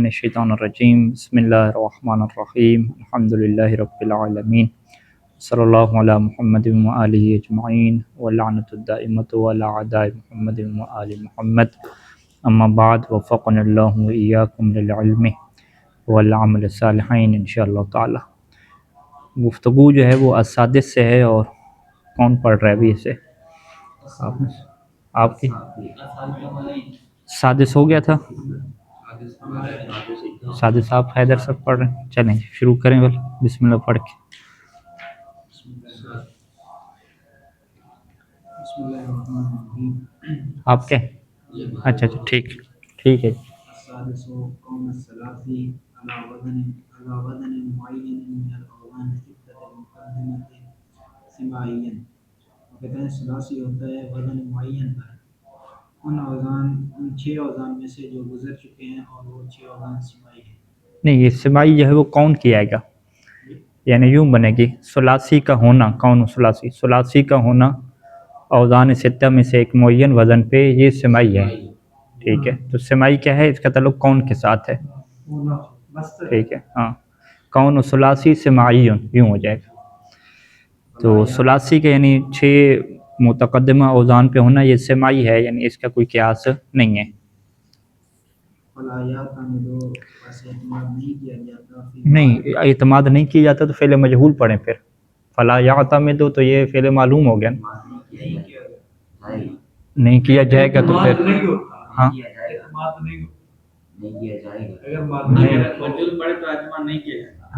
من الشیطان الرجیم بسم اللہ الرحمن الرحیم الحمدللہ رب العالمین صلی اللہ علی محمد وآلہ اجمعین واللعنۃ الدائمۃ علی اعداء محمد وآل محمد اما بعد وفقنا اللہ وإیاکم للعلم والعمل الصالحین انشاءاللہ تعالی۔ گفتگو جو ہے وہ السادس سے ہے، اور کون پڑھ رہا ہے ابھی اسے؟ آپ کی سادس ہو گیا تھا، سادس آپ حیدر صاحب پڑھ رہے ہیں، چلیں شروع کریں بل بسم اللہ پڑھ کے۔ آپ کے اچھا ٹھیک ہے۔ کہتے ہیں ثلاثی ہوتا ہے وزن معین پر، ان اوزان ان 6 اوزان میں سے جو گزر چکے ہیں، اور وہ 6 اوزان سمائی ہیں۔ نہیں، یہ سمائی جو ہے وہ کون کی آئے گا، یعنی یوں بنے گی ثلاثی کا ہونا، کون ثلاثی کا ہونا اوزان ستہ میں سے ایک معین وزن پہ، یہ سمائی ہے، ٹھیک ہے۔ تو سمائی کیا ہے، اس کا تعلق کون کے ساتھ ہے، ٹھیک ہے، ہاں، کون ثلاثی سمائی یوں ہو جائے گا۔ تو ثلاثی کے یعنی 6 متقدمہ اوزان پہ ہونا یہ سمائی ہے، یعنی اس کا کوئی قیاس نہیں ہے۔ نہیں، اعتماد نہیں کیا جاتا تو فعل مجہول پڑھیں، پھر فلا یعتمد تو یہ فعل معلوم ہو گیا نا، نہیں کیا جائے گا تو پھر ہاں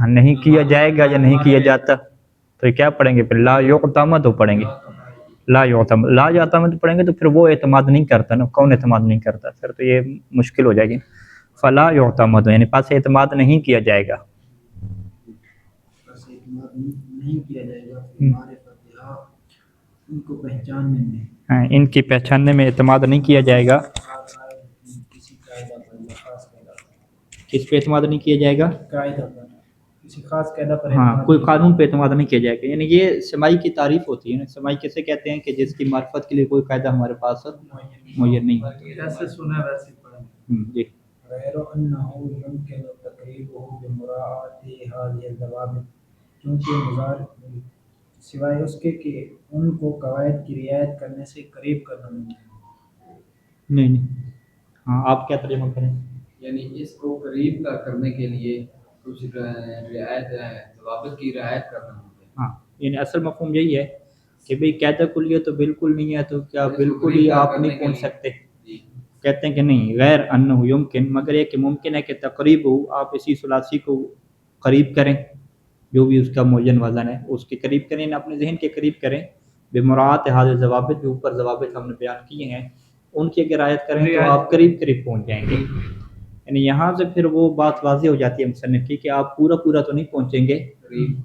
نہیں کیا جائے گا یا نہیں کیا جاتا تو کیا پڑھیں گے، پھر لا یعتمد پڑھیں گے، لا یعتمد پڑھیں گے تو پھر وہ اعتماد نہیں کرتا نا، کون اعتماد نہیں کرتا، پھر تو یہ مشکل ہو جائے گی۔ فلا یعتمد یعنی پاس اعتماد نہیں کیا جائے گا، ان کی پہچاننے میں اعتماد نہیں کیا جائے گا۔ کس پہ اعتماد نہیں کیا جائے گا، کسی خاص قاعدہ پر، ہاں، کوئی قانون پہ اعتماد نہیں کیا جائے گا، یعنی یہ سمائی کی تعریف ہوتی ہے نا۔ سمائی کیسے کہتے ہیں کہ جس کی معرفت کے لیے کوئی قاعدہ ہمارے پاس معین نہیں ہے۔ جیسے سنا ویسے پڑھیں جی، غیر انہ یمکن تقریبہ بمراعات هذه الضوابط، کیونکہ سوائے اس کے کہ ان کو قواعد کی رعایت کرنے سے قریب کرنا ممکن ہے۔ نہیں، ہاں آپ کیا ترجمہ کریں، یعنی اس کو قریب کا کرنے کے لیے کچھ رعایت ضوابط کی رعایت کرنا ممکن ہے۔ ہاں، یعنی اصل مفہوم یہی ہے کہ بھئی قاعدہ کلیہ تو بالکل نہیں ہے، تو کیا بالکل ہی آپ نہیں پہنچ سکتے، کہتے ہیں کہ نہیں، غیر انہ یمکن، مگر یہ کہ ممکن ہے کہ تقریب ہو، آپ اسی ثلاثی کو قریب کریں، جو بھی اس کا معین وزن ہے اس کے قریب کریں، اپنے ذہن کے قریب کریں، بمراعات هذه الضوابط، جو اوپر ضوابط ہم نے بیان کیے ہیں ان کی اگر رعایت کریں تو آپ قریب پہنچ جائیں گے۔ یعنی یہاں سے پھر وہ بات واضح ہو جاتی ہے مصنف کی کہ آپ پورا تو نہیں پہنچیں گے،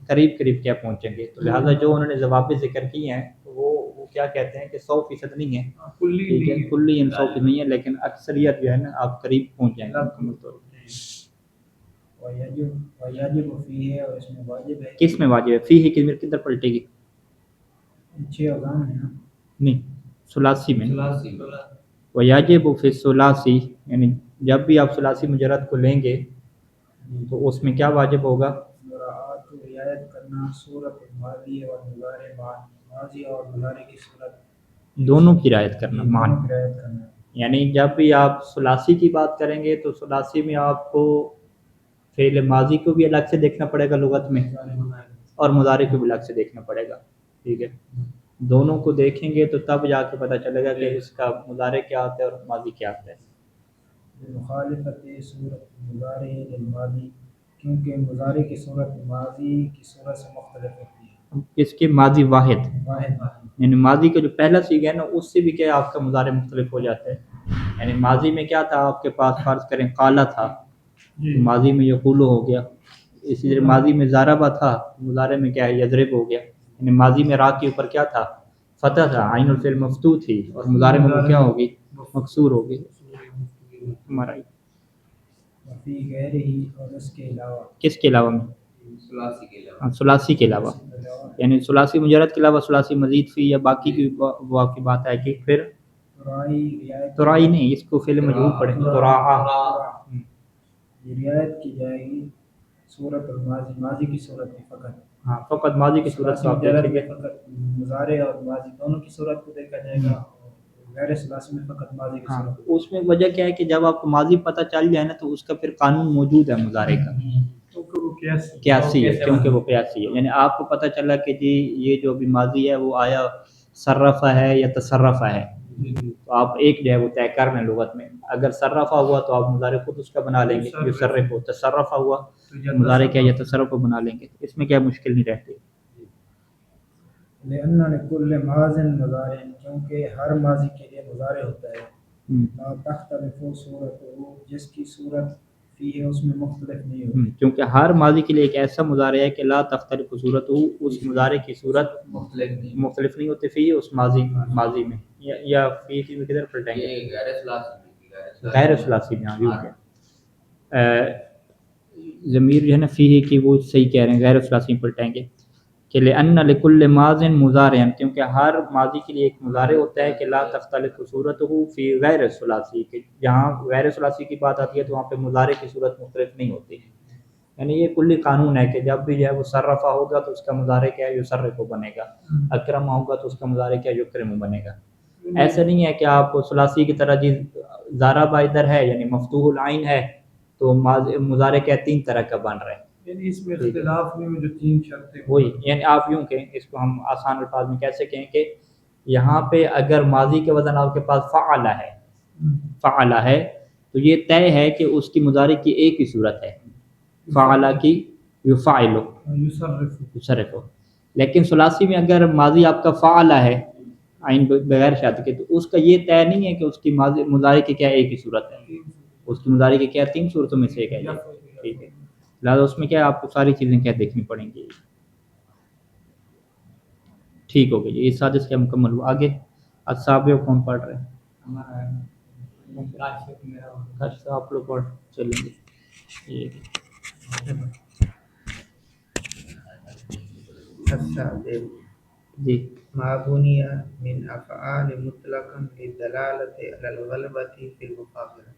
قریب کیا پہنچیں گے۔ تو لہٰذا جو انہوں نے ضوابط ذکر کیے ہیں وہ کیا کہتے ہیں کہ 100% نہیں ہے، ٹھیک ہے، کلی 100% نہیں ہے، لیکن اکثریت جو ہے نا آپ قریب پہنچ جائیں گے مکمل طور پر۔ ویجب فیہ، اور اس میں واجب ہے، کس میں واجب ہے، فیہ کی کدھر پلٹے گی، 6 اوزان ہیں نا، نہیں ثلاثی میں، ویجب فی الثلاثی، یعنی جب بھی آپ ثلاثی مجرد کو لیں گے تو اس میں کیا واجب ہوگا، مراعات رعایت کرنا صورت ماضی اور مضارع معاً، ماضی اور مضارع کی صورت دونوں کی رعایت کرنا، مان، دونوں کی رعایت کرنا۔ یعنی جب بھی آپ ثلاثی کی بات کریں گے تو ثلاثی میں آپ کو فعل ماضی کو بھی الگ سے دیکھنا پڑے گا لغت میں، اور مضارع کو بھی الگ سے دیکھنا پڑے گا، ٹھیک ہے، دونوں کو دیکھیں گے تو تب جا کے پتہ چلے گا کہ اس کا مضارع کیا ہوتا ہے اور ماضی کیا ہوتا ہے۔ مخالفت صورت مضارع للماضی، کیونکہ مضارع کی صورت ماضی کی صورت سے مختلف ہوتی ہے۔ اس کے ماضی واحد، واحد، یعنی ماضی کا جو پہلا سیغہ ہے نا اس سے بھی کیا آپ کا مضارع مختلف ہو جاتا ہے۔ یعنی ماضی میں کیا تھا آپ کے پاس، فرض کریں قالا تھا، ماضی میں یقولو ہو گیا، اسی طرح ماضی میں ضربہ تھا، مضارع میں کیا ہے یضرب ہو گیا، یعنی ماضی میں را کے اوپر کیا تھا، فتح تھا، عین الفعل مفتوح تھی، اور مضارع میں وہ کیا ہوگی، مکسور ہوگی ہمارا۔ وفی غیر ہی، اور اس کے علاوہ، کس کے علاوہ میں، ثلاثی کے علاوہ، ہاں ثلاثی کے علاوہ، یعنی ثلاثی مجرد کے علاوہ ثلاثی مزید فی یا باقی کی واقعی بات ہے کہ پھر ترائی رعایت، ترائی نہیں، اس کو فعل مجہول پڑھیں گے، تراعا، یہ رعایت کی جائے گی صورت اور ماضی کی صورت میں فقط. ہاں فقط ماضی کی صورت ثلاثی کو آپ مجرد دیکھیں میں گے. فقط مضارع اور ماضی دونوں کی صورت کو دیکھا جائے گا اور غیر ثلاثی میں فقط ماضی کی ہاں صورت کو. اس میں وجہ کیا ہے کہ جب آپ کو ماضی پتہ چل جائے نا تو اس کا پھر قانون موجود ہے مضارع کا، کیونکہ وہ قیاسی ہے، کیونکہ وہ قیاسی ہے. یعنی آپ کو پتہ چلا کہ جی یہ جو بھی ماضی ہے وہ آیا صرفہ ہے یا تصرفہ ہے، تو آپ ایک جو ہے وہ طے کر لیں لغت میں. اگر صرفہ ہوا تو آپ مضارع خود اس کا بنا لیں گے، یصرف ہو تصرفہ ہوا تو مضارع کیا یا تصرف بنا لیں گے، اس میں کیا مشکل نہیں رہتی. لأن لكل ماض مضارع کیونکہ ہر ماضی کے لیے مضارع ہوتا ہے. لا تختلف صورته جس کی صورت فی ہے اس میں مختلف نہیں ہوتی. کیونکہ ہر ماضی کے لیے ایک ایسا مضارع ہے کہ لا تختلف صورت ہو، اس مضارع کی صورت مختلف نہیں ہوتی فی اس ماضی میں. یا فی کی کدھر پلٹیں گے؟ غیر ثلاثی میں. آگے ہو گیا ضمیر جو ہے نا فی کی وہ صحیح کہہ رہے ہیں، غیر ثلاثی میں پلٹیں گے کہ لأن لكل ماض مضارع، کیونکہ ہر ماضی کے لیے ایک مضارع ہوتا ہے کہ لا تختلف صورته فی غیر ثلاثی، کہ جہاں غیر ثلاثی کی بات آتی ہے تو وہاں پہ مضارع کی صورت مختلف نہیں ہوتی. یعنی یہ کلی قانون ہے کہ جب بھی جو ہے وہ صرفہ ہوگا تو اس کا مضارع کیا ہے یصرف بنے گا، اکرم ہوگا تو اس کا مضارع کیا یکرم بنے گا. ایسا نہیں ہے کہ آپ ثلاثی کی طرح جی ضرب ادھر ہے یعنی مفتوح العین ہے تو مضارع کیا تین طرح کا بن رہا ہے. یعنی اس میں اختلاف میں جو تین شرطیں وہی یعنی آپ یوں کہیں، اس کو ہم آسان الفاظ میں کیسے کہیں کہ یہاں پہ اگر ماضی کے وزن آپ کے پاس فعل ہے تو یہ طے ہے کہ اس کی مضارع کی ایک ہی صورت ہے، فعل کی یفعل یصرف. لیکن ثلاثی میں اگر ماضی آپ کا فعل ہے عین بغیر شاد کے تو اس کا یہ طے نہیں ہے کہ اس کی مضارع کی کیا ایک ہی صورت ہے، اس کی مضارع کی کیا تین صورتوں میں سے ایک ہے. ٹھیک ہے، لہٰذا اس میں کیا آپ کو ساری چیزیں کیا دیکھنی پڑیں گی. ٹھیک ہو گئی، یہ سازش کیا مکمل ہوا. آگے اصحابیوں کون پڑھ رہے ہیں؟ اچھا آپ لوگ پڑھ چلیں گے. جی ما بني من افعال مطلقا للدلالة على الغلبة في المفاخرة.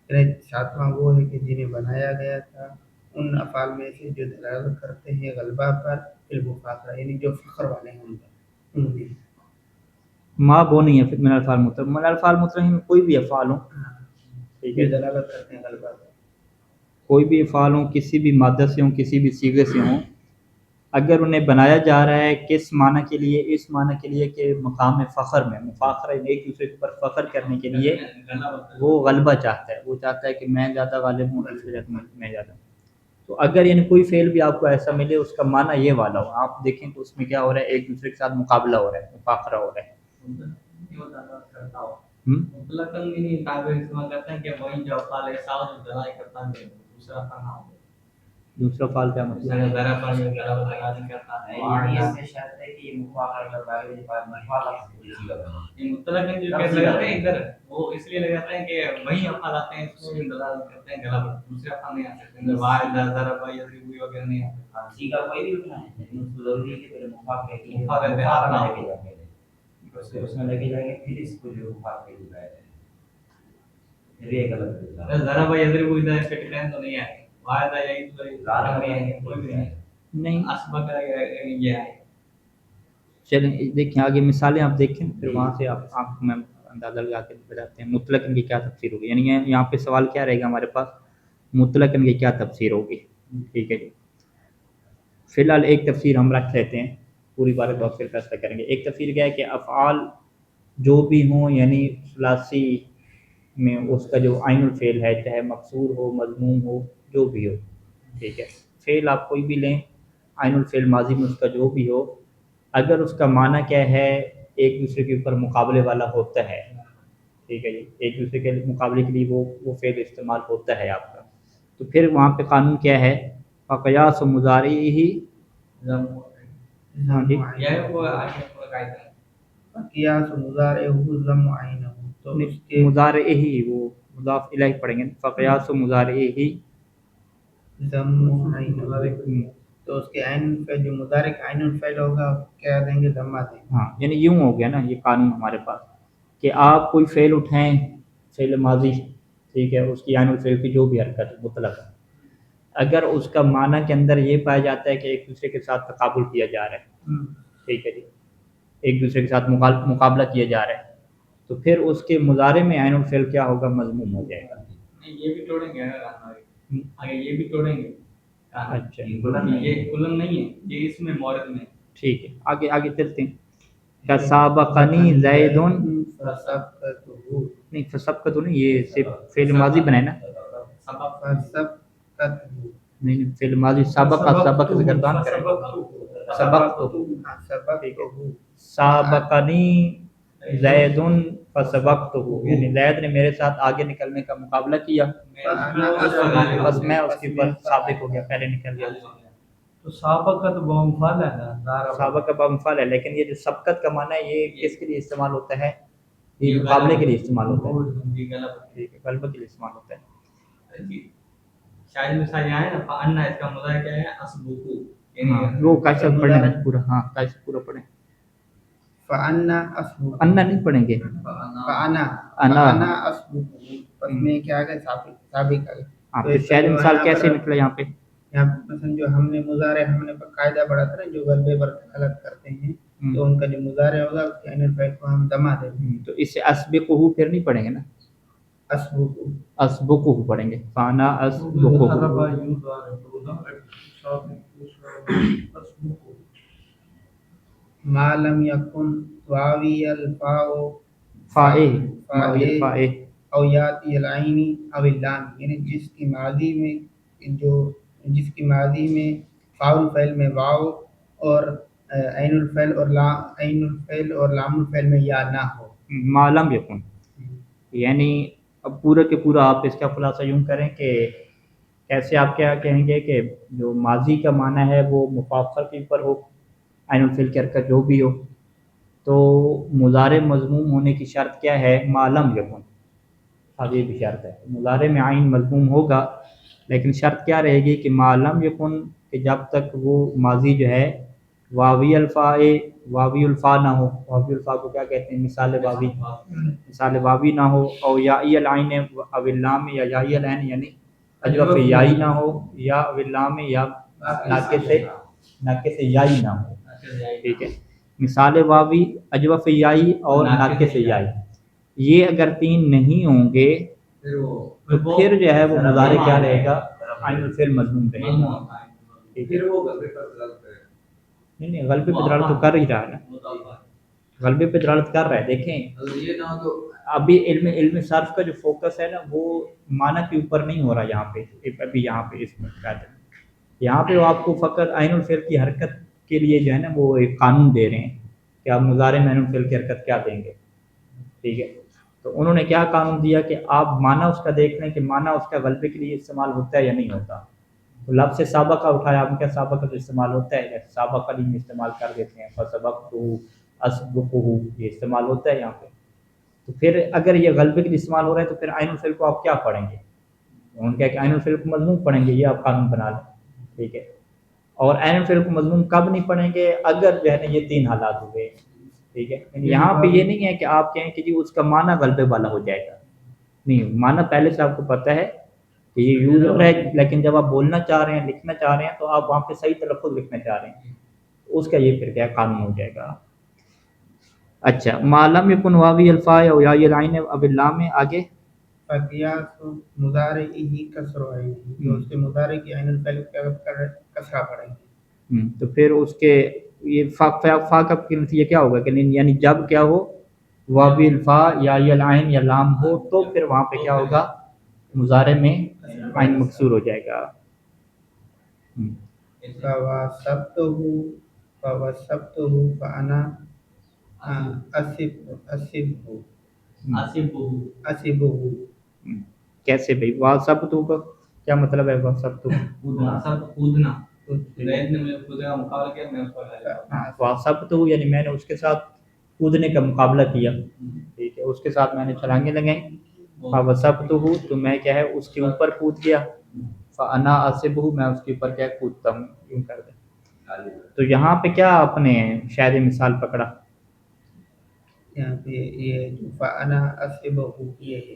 یعنی ساتواں وہ ہے کہ جنہیں بنایا گیا تھا ان افعال میں سے جو دلالت کرتے ہیں غلبہ پر فی المفاخرہ، یعنی جو فخر والے ہیں ان میں. ماں وہ نہیں ہے من الفعال مطلق، من الفعال مطلق میں کوئی بھی افعال ہوں، ٹھیک ہے، جو دلالت کرتے ہیں غلبہ پر. کوئی بھی افعال ہوں، کسی بھی مادہ سے ہوں، کسی بھی صیغے سے ہوں، اگر انہیں بنایا جا رہا ہے کس معنی کے لیے، اس معنی کے لیے کہ مقام فخر میں، مفاخرہ ایک دوسرے کے اوپر فخر کرنے کے لیے وہ غلبہ چاہتا ہے، وہ چاہتا ہے کہ میں زیادہ غالب ہوں، اس وجہ سے میں زیادہ ہوں. تو اگر یعنی کوئی فعل بھی آپ کو ایسا ملے اس کا معنی یہ والا ہو، آپ دیکھیں تو اس میں کیا ہو رہا ہے، ایک دوسرے کے ساتھ مقابلہ ہو رہا ہے، مفاخرہ ہو رہا ہے. مطلقاً نہیں تعبیر استعمال کرتے ہیں کہ وہی جو افعال ایسا ہو جو دلائی کرتا ہے دوسرا فعل نہ ہو. دوسرا فعل کیا مطلب ہے؟ ذرا پر جو غلبہ دلائی کرتا ہے یعنی اس میں شرط ہے کہ یہ مفاخرہ کرتا ہے، یہ بات مطلقاً جو کہتے لگاتے ہیں ادھر وہ اس لیے لگاتے ہیں کہ وہی افعال آتے ہیں اس میں دلالت کرتے ہیں غلبہ، دوسرے افعال نہیں آ سکتے. واحد ذرا پر یضرب وغیرہ نہیں آ سکتا. سیگا کوئی بھی اٹھنا ہے لیکن اس کو ضروری ہے کہ پہلے مفاخرہ کی مفاخرہ لے کے جائے گا، اس میں لگے جائیں گے پھر اس کو جو مفاخرہ کی جائے گا پھر یہ غلط ہے. ذرا پر یضرب ادھر کے ٹائم تو نہیں ہے، واحد یہی تو کوئی بھی نہیں. اسبق یہ ہے. چلیں دیکھیں آگے مثالیں آپ دیکھیں پھر وہاں سے آپ میں اندازہ لگا کے بتاتے ہیں مطلق ان کی کیا تفسیر ہوگی. یعنی یہاں پہ سوال کیا رہے گا ہمارے پاس، مطلق ان کی کیا تفسیر ہوگی. ٹھیک ہے جی، فی الحال ایک تفسیر ہم رکھ لیتے ہیں، پوری بات کو پھر فیصلہ کریں گے. ایک تفسیر کیا ہے کہ افعال جو بھی ہوں یعنی ثلاثی میں اس کا جو عین الفعل ہے چاہے مکسور ہو مضموم ہو جو بھی ہو، ٹھیک ہے، فعل آپ کوئی بھی لیں عین الفعل ماضی میں اس کا جو بھی ہو، اگر اس کا معنی کیا ہے ایک دوسرے کے اوپر مقابلے والا ہوتا ہے، ٹھیک ہے جی، ایک دوسرے کے مقابلے کے لیے وہ فعل استعمال ہوتا ہے آپ کا، تو پھر وہاں پہ قانون کیا ہے، فقیاس و مضارع ہی. ہاں جی، یہ وہ آگے کو قاعدہ ہے. قیاس مضارع ہو ضم عینہ، تو اس کے مضارع ہی وہ مضاف الیہ پڑھیں گے، فقیاس و مضارع ہی ضم عینہ، تو اس کے عین الفعل جو مضارع کا عین الفعل ہوگا کیا دیں گے، ضمہ دیں گے. ہاں یعنی یوں ہو گیا نا یہ قانون ہمارے پاس کہ آپ کوئی فعل اٹھائیں، فعل ماضی ٹھیک ہے، اس کی عین الفعل کی جو بھی حرکت مطلق ہے، اگر اس کا معنی کے اندر یہ پایا جاتا ہے کہ ایک دوسرے کے ساتھ تقابل کیا جا رہا ہے، ٹھیک ہے جی، ایک دوسرے کے ساتھ مقابلہ کیا جا رہا ہے، تو پھر اس کے مضارع میں عین الفعل کیا ہوگا؟ مضموم ہو جائے گا. نہیں یہ بھی توڑیں گے آگے یہ بھی توڑیں گے. اچھا یہ کلن نہیں ہے، یہ اس میں مورد میں. ٹھیک ہے، آگے آگے چلتے ہیں. سابقنی زیدن، فسبقته نہیں فسبقہ تو نہیں، یہ صرف فعل ماضی بنائے نا. فسبقته نہیں فعل ماضی سبق سے گردان کریں، سبق تو سبقته سابقنی زیدن فسبقتہ، یعنی زید نے میرے ساتھ آگے نکلنے کا مقابلہ کیا، بس میں اس کے اوپر سابق ہو گیا، پہلے نکل گیا. تو سابقت بمفعل ہے نا، سابق کا بمفعل ہے، لیکن یہ جو سبقت کا معنی ہے یہ کس کے لیے استعمال ہوتا ہے؟ یہ مقابلے کے لیے استعمال ہوتا ہے، جی غلط. ٹھیک ہے، غلبہ کے لیے استعمال ہوتا ہے. جی شاید مثال یہاں ہے نا، فانا اس کا مضارع کیا ہے؟ اسبقو، ہاں یعنی وہ کیسے پڑھیں گے پورا؟ ہاں کیسے پورا پڑھیں؟ فانا اسبق انا نہیں پڑھیں گے، فانا انا. فانا اسبق، بس میں کیا آ گیا سابق آ گیا. ہاں تو پھر اس کا شاید جو مثال یہاں کیسے پر- نکلا یہاں پہ؟ یہاں مثلا جو ہم نے مضارع ہم نے قاعدہ پڑھا تھا نا، جو غلبے پر غلط کرتے ہیں تو ان کا جو مضارع ہوگا اس کے عین الفعل کو ہم دما دیں گے. تو اس سے اسبقہ پھر نہیں پڑھیں گے نا، اسبق اسبقہ پڑھیں گے، فانا اسبقہ. ما لم يكن واوی الفاء فائے فائے او یاتی العین او اللام، یعنی جس کی ماضی میں فاء الفعل میں واو اور عین الفعل اور لام الفعل میں یا نہ ہو. معلوم یکن، یعنی اب پورا کے پورا آپ اس کا خلاصہ یوں کریں کہ کیسے آپ کیا کہیں گے کہ جو ماضی کا معنی ہے وہ مفاخر کے اوپر ہو، عین الفعل کی حرکت جو بھی ہو، تو مضارع مضموم ہونے کی شرط کیا ہے؟ معلوم یکن. اب یہ بھی شرط ہے، مضارع میں عین مضموم ہوگا لیکن شرط کیا رہے گی کہ معلوم یکن، کہ جب تک وہ ماضی جو ہے واوی الفا نہ ہو. واوی الفا کو کیا کہتے ہیں؟ مثال واوی نہ ہو، او یائی العین او اللام، یا یائی العین یعنی اجوف یائی نہ ہو، یا او اللام یا ناقص یائی نہ ہو. ٹھیک ہے، مثال واوی اجوف یائی اور ناقص یائی، یہ اگر تین نہیں ہوں گے تو پھر جو ہے وہ مضارع کیا رہے گا؟ عین الفعل مضموم رہے گا. ٹھیک ہے، نہیں غلبے پہ دلالت تو کر ہی رہا ہے نا، غلبے پہ دلالت کر رہا ہے. دیکھیں ابھی علم صرف کا جو فوکس ہے نا وہ معنی کے اوپر نہیں ہو رہا یہاں پہ، ابھی یہاں پہ اس میں یہاں پہ وہ آپ کو فقط عین الفعل کی حرکت کے لیے جو ہے نا وہ ایک قانون دے رہے ہیں کہ آپ مضارع میں عین الفعل کی حرکت کیا دیں گے. ٹھیک ہے، تو انہوں نے کیا قانون دیا کہ آپ معنی اس کا دیکھ لیں کہ معنی اس کا غلبے کے لیے استعمال ہوتا ہے یا نہیں ہوتا. تو لفظ سے سابقہ اٹھایا، آپ کیا سابقہ تو استعمال ہوتا ہے، سابقہ میں استعمال کر دیتے ہیں، فسبقتہ اسبقہ، یہ استعمال ہوتا ہے یہاں پہ. تو پھر اگر یہ غلبے کے لیے استعمال ہو رہا ہے تو پھر عین الفعل کو آپ کیا پڑھیں گے؟ ان کا کہ عین الفعل کو مضموم پڑھیں گے، یہ آپ قانون بنا لیں. ٹھیک ہے، اور عین الفعل کو مضموم کب نہیں پڑھیں گے؟ اگر جو ہے نا یہ تین حالات ہوئے. ٹھیک ہے، یعنی یہاں پہ یہ نہیں ہے کہ آپ کہیں کہ جی اس کا معنی غلبے والا ہو جائے گا، نہیں، معنی پہلے سے آپ کو پتہ ہے کہ یہ یوزر ہے، لیکن جب آپ بولنا چاہ رہے ہیں، لکھنا چاہ رہے ہیں تو آپ وہاں پہ صحیح تلفظ لکھنا چاہ رہے ہیں، اس کا یہ پھر کیا قانون ہو جائے گا. اچھا، معلوم یکن واوی الفا او یا العین اب اللام میں آگے فقیاس مضارع ہی کسر عین، جو اس کے مضارع کی عین الفعل کسرہ پڑیں گے. تو پھر اس کے یہ فا کا نتیجہ کیا ہوگا کہ یعنی جب کیا ہو واوی الفا یا العین یا لام ہو تو پھر وہاں پہ کیا ہوگا؟ مضارع میں عین مکسور ہو جائے گا. فواسبتہ فانا اسبہ. کیسے بھائی؟ واسبتہ کا کیا مطلب ہے؟ واسبتہ کودنا، زید نے مجھے کودنے کا مقابلہ کیا، میں اس پر آیا. واسبتہ یعنی میں نے اس کے ساتھ کودنے کا مقابلہ کیا. ٹھیک ہے، اس کے ساتھ میں نے چھلانگیں لگائیں. فواسبتہ تو میں کیا ہے اس کے اوپر کود گیا. فانا اسبہ میں اس کے اوپر کیا کودتا ہوں، یوں کر دیں. تو یہاں پہ کیا آپ نے شاید مثال پکڑا؟ یہاں پہ یہ جو فانا اسبہ یہ ہے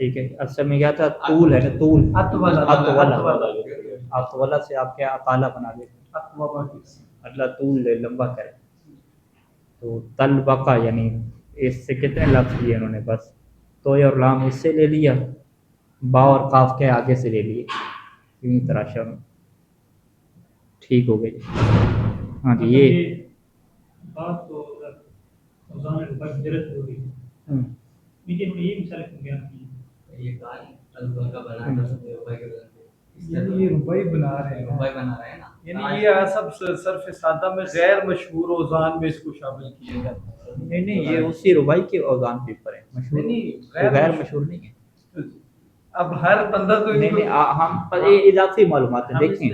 ٹھیک ہے، اصل میں کیا تھا طول ہے نا، طول اطولا اطولا سے آپ کیا اطالہ بنا دیتے اطولا اللہ طول دے، لمبا کرے. تو طلبقہ یعنی اس سے کتنے لفظ لیے انہوں نے، بس تو اور لام اس سے لے لیا، با اور قاف کے آگے سے لے لیے، یوں تراشا میں. ٹھیک ہو گئی. ہاں جی یہ بات تو اوزان روپئے مجرد ہو گئی، لیکن یہ مثال کیوں بیان کی؟ یہ کہا ہے البر کا بنا ہے روپے کے وزن پہ. یعنی یہ روپے بنا رہے ہیں نا، روپے بنا رہے ہیں نا، یعنی یہ سب صرف سادہ میں غیر مشہور اوزان میں اس کو شامل کیا جاتا ہے. نہیں نہیں، یہ اسی ربائی کے اوزان کے اوپر ہے، مشہور نہیں، غیر مشہور نہیں ہے. اب ہر بندہ تو نہیں نہیں، ہم پر یہ اضافی معلومات ہیں. دیکھیں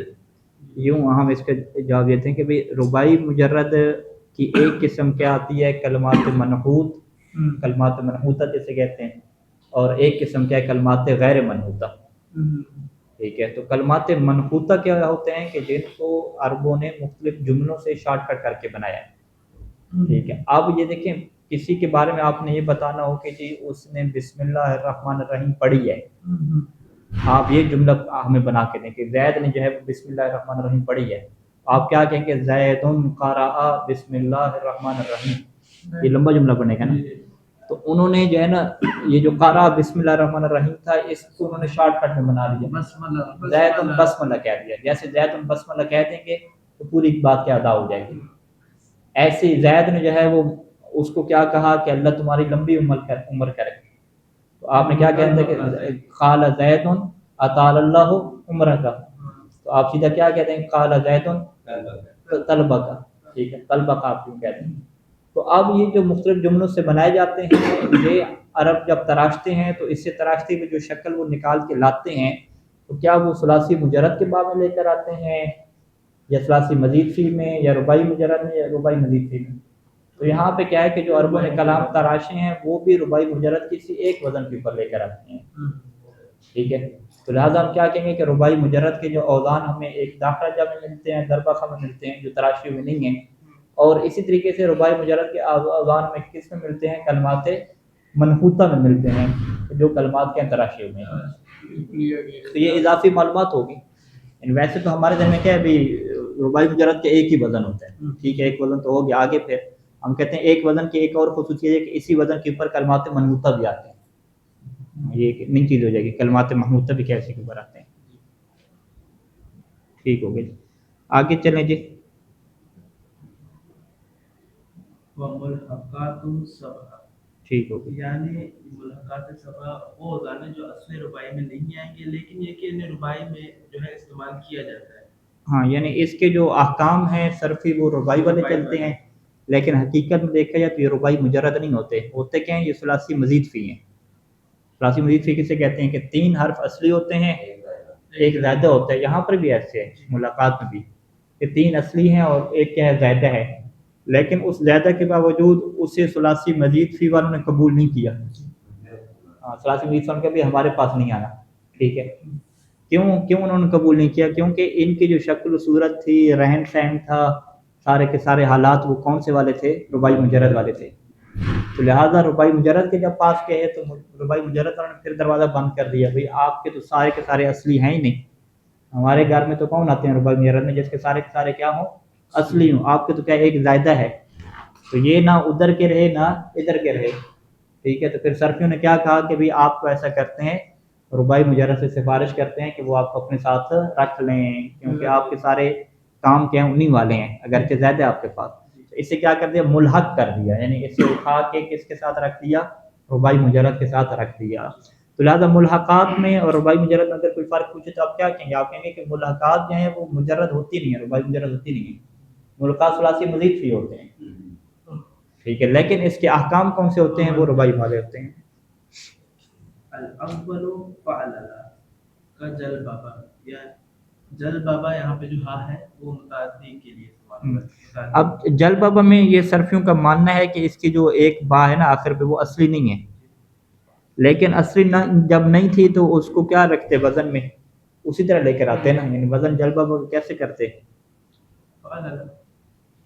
یوں ہم اس کا جواب دیتے ہیں کہ بھئی ربائی مجرد کی ایک قسم کیا آتی ہے کلمات منحوت، کلمات منحوتہ جسے کہتے ہیں، اور ایک قسم کیا ہے کلمات غیر منحوتہ. ٹھیک ہے، تو کلمات منحوتہ کیا ہوتے ہیں کہ جن کو عربوں نے مختلف جملوں سے شارٹ کٹ کر کے بنایا ہے. ٹھیک ہے، اب یہ دیکھیں کسی کے بارے میں آپ نے یہ بتانا ہو کہ جی اس نے بسم اللہ الرحمن الرحیم پڑھی ہے، آپ یہ جملہ ہمیں بنا کے دیں کہ زید نے جو ہے بسم اللہ الرحمن الرحیم پڑھی ہے. آپ کیا کہیں گے؟ زید قرأ بسم اللہ الرحمن الرحیم، یہ لمبا جملہ بنے گا نا. تو انہوں نے جو ہے نا یہ جو قرأ بسم اللہ الرحمن الرحیم تھا اس کو انہوں نے شارٹ کٹ میں بنا لیا، زید بسملہ کہہ دیا. جیسے زید بسملہ کہہ دیں گے تو پوری بات کیا ادا ہو جائے گی. ایسے ہی زید نے جو ہے وہ اس کو کیا کہا کہ اللہ تمہاری لمبی عمر کرے، تو آپ نے کیا کہتے ہیں کہ قال زید اطال اللہ عمرہ کا، تو آپ سیدھا کیا کہتے ہیں؟ قال زید طلبہ کا. ٹھیک ہے، طلبہ کا آپ کیوں کہتے ہیں. تو اب یہ جو مختلف جملوں سے بنائے جاتے ہیں، یہ عرب جب تراشتے ہیں تو اس سے تراشتے ہوئے جو شکل وہ نکال کے لاتے ہیں، تو کیا وہ ثلاثی مجرد کے باب میں لے کر آتے ہیں یا ثلاثی مزید فی میں یا رباعی مجرد میں یا رباعی مزید فی میں؟ تو یہاں پہ کیا ہے کہ جو عربوں نے کلام تراشے ہیں وہ بھی رباعی مجرد کسی ایک وزن کے اوپر لے کر آتے ہیں. ٹھیک ہے، تو لہٰذا ہم کیا کہیں گے کہ رباعی مجرد کے جو اوزان ہمیں ایک داخلہ میں ملتے ہیں، دربخہ میں ملتے ہیں جو تراشے ہوئے نہیں ہیں، اور اسی طریقے سے رباعی مجرد کے اوزان میں کس میں ملتے ہیں؟ کلمات منحوتہ میں ملتے ہیں جو کلمات کے تراشے ہوئے ہیں. تو یہ اضافی معلومات ہوگی. ویسے تو ہمارے ذہن میں کیا ہے بھی رباعی مجرد کا ایک ہی وزن ہوتا ہے. ٹھیک ہے، ایک وزن تو ہو گیا. آگے پھر ہم کہتے ہیں ایک وزن کی ایک اور خصوصیت ہے کہ اسی وزن کے اوپر کلمات منحوتہ بھی آتے ہیں. یہ ایک نئی چیز ہو جائے گی، کلمات منحوتہ بھی کیسے کے اوپر آتے ہیں. ٹھیک ہو گئی، آگے چلیں جی. وملحقات سبع، ٹھیک ہو گئی. یعنی ملحقات سبع وہ اوزان ہیں جو اصل رباعی میں نہیں آئیں گے، لیکن یہ کہ انہیں رباعی میں جو ہے استعمال کیا جاتا ہے. ہاں، یعنی اس کے جو احکام ہیں صرفی وہ رباعی والے چلتے ہیں، لیکن حقیقت میں دیکھا جائے تو یہ رباعی مجرد نہیں ہوتے. ہوتے کیا ہیں؟ یہ ثلاثی مزید فی ہیں. ثلاثی مزید فی کسے کہتے ہیں کہ 3 حرف اصلی ہوتے ہیں، ایک زائدہ ہوتا ہے. یہاں پر بھی ایسے ہے ملاقات میں بھی کہ 3 اصلی ہیں اور ایک کیا ہے؟ زائدہ ہے. لیکن اس زیادہ کے باوجود اسے ثلاثی مزید فی والوں نے قبول نہیں کیا. ثلاثی مزید فی والوں کا بھی ہمارے پاس نہیں آنا. ٹھیک ہے، کیوں انہوں نے قبول نہیں کیا؟ کیونکہ ان کی جو شکل و صورت تھی، رہن سہن تھا، سارے کے سارے حالات وہ کون سے والے تھے؟ رباعی مجرد والے تھے. تو لہٰذا رباعی مجرد کے جب پاس گئے تو رباعی مجرد والوں نے پھر دروازہ بند کر دیا. بھئی آپ کے تو سارے کے سارے اصلی ہیں ہی نہیں. ہمارے گھر میں تو کون آتے ہیں رباعی مجرد میں؟ جس کے سارے کیا ہوں؟ اصلی ہوں. آپ کے تو کیا ایک زائدہ ہے، تو یہ نہ ادھر کے رہے نہ ادھر کے رہے. ٹھیک ہے، تو پھر صرفیوں نے کیا کہا کہ بھئی آپ کو ایسا کرتے ہیں، رباعی مجرد سے سفارش کرتے ہیں کہ وہ آپ کو اپنے ساتھ رکھ لیں، کیونکہ آپ کے سارے کام کیا ہیں انہی والے ہیں اگرچہ زیادہ آپ کے پاس. اسے کیا کر دیا؟ ملحق کر دیا، یعنی اسے اٹھا کے کس کے ساتھ رکھ دیا؟ رباعی مجرد کے ساتھ رکھ دیا. تو لہٰذا ملحقات میں اور رباعی مجرد میں اگر کوئی فرق پوچھے تو آپ کیا کہیں گے؟ آپ کہیں گے کہ ملحقات جو ہیں وہ مجرد ہوتی نہیں ہیں، رباعی مجرد ہوتی نہیں ہیں. ملحقات ثلاثی مزید فی ہوتے ہیں. ٹھیک ہے، لیکن اس کے احکام کون سے ہوتے ہیں؟ وہ رباعی والے ہوتے ہیں. الاول فعللا کا جل بابا، یا جل بابا یہاں پہ جو ہا ہے وہ متعدی کے لیے استعمال ہوتا ہے. اب جل بابا میں یہ صرفیوں کا ماننا ہے کہ اس کی جو ایک با ہے نا آخر پہ وہ اصلی نہیں ہے، لیکن اصلی جب نہیں تھی تو اس کو کیا رکھتے؟ وزن میں اسی طرح لے کر آتے نا. یعنی وزن جل بابا کیسے کرتے؟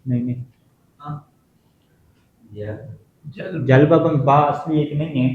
نہیں ہاں جل بابا میں با اصلی ایک نہیں ہے،